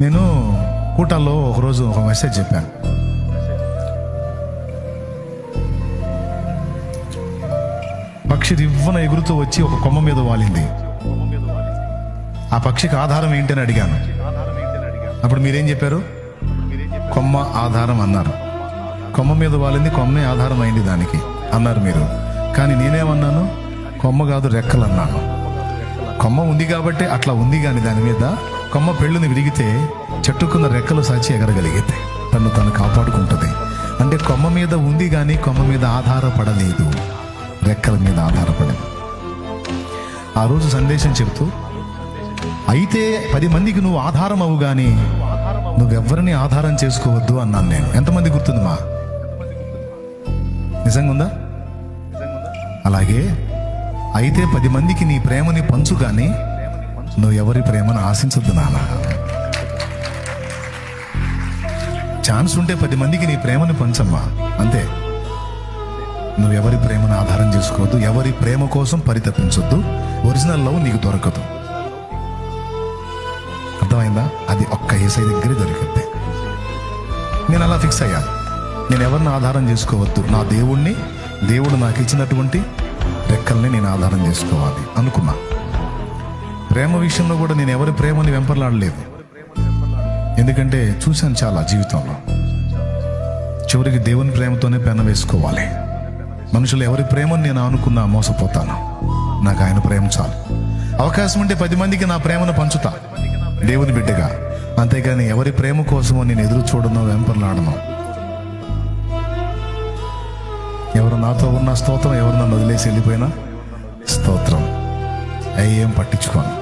నేను కూటాల్లో ఒకరోజు ఒక మెసేజ్ చెప్పాను. పక్షి రివ్వన ఎగురుతూ వచ్చి ఒక కొమ్మ మీద వాలింది. ఆ పక్షికి ఆధారం ఏంటని అడిగాను. అప్పుడు మీరేం చెప్పారు? కొమ్మ ఆధారం అన్నారు. కొమ్మ మీద వాలింది, కొమ్మే ఆధారం అయింది దానికి అన్నారు మీరు. కానీ నేనేమన్నాను? కొమ్మ కాదు, రెక్కలు అన్నాను. కొమ్మ ఉంది కాబట్టి అట్లా ఉంది, కానీ దాని మీద కొమ్మ పెళ్ళుని విరిగితే చెట్టుకున్న రెక్కలు సాచి ఎగరగలిగితే తను తను కాపాడుకుంటుంది. అంటే కొమ్మ మీద ఉంది కానీ కొమ్మ మీద ఆధారపడలేదు, రెక్కల మీద ఆధారపడదు. ఆ రోజు సందేశం చెబుతూ, అయితే 10 మందికి నువ్వు ఆధారం అవు కానీ నువ్వెవ్వరిని ఆధారం చేసుకోవద్దు అన్నాను నేను. ఎంతమంది గుర్తుంది మా? నిజంగా ఉందా? అలాగే అయితే 10 మందికి నీ ప్రేమని పంచు కానీ నువ్వు ఎవరి ప్రేమను ఆశించద్దు నాన్న. ఛాన్స్ ఉంటే 10 మందికి నీ ప్రేమని పంచమ్మా, అంతే. నువ్వు ఎవరి ప్రేమను ఆధారం చేసుకోవద్దు, ఎవరి ప్రేమ కోసం పరితపించొద్దు. ఒరిజినల్ లవ్ నీకు దొరకదు. అర్థమైందా? అది ఒక్క యేసయ్య దగ్గరే దొరికింది. నేను అలా ఫిక్స్ అయ్యా. నేను ఎవరిని ఆధారం చేసుకోవద్దు, నా దేవుణ్ణి, దేవుడు నాకు ఇచ్చినటువంటి రెక్కల్ని నేను ఆధారం చేసుకోవాలి అనుకున్నా. ప్రేమ విషయంలో కూడా నేను ఎవరి ప్రేమని వెంపర్లాడలేదు. ఎందుకంటే చూశాను చాలా జీవితంలో. చివరికి దేవుని ప్రేమతోనే పెన వేసుకోవాలి. మనుషులు ఎవరి ప్రేమని నేను అనుకున్నా మోసపోతాను. నాకు ఆయన ప్రేమ చాలు. అవకాశం ఉంటే 10 మందికి నా ప్రేమను పంచుతా దేవుని బిడ్డగా. అంతేగాని ఎవరి ప్రేమ కోసమో నేను ఎదురు చూడను, వెంపర్లాడను. ఎవరు నాతో ఉన్న స్తోత్రం, ఎవరు నన్ను వదిలేసి వెళ్ళిపోయినా స్తోత్రం. ఏం పట్టించుకోను.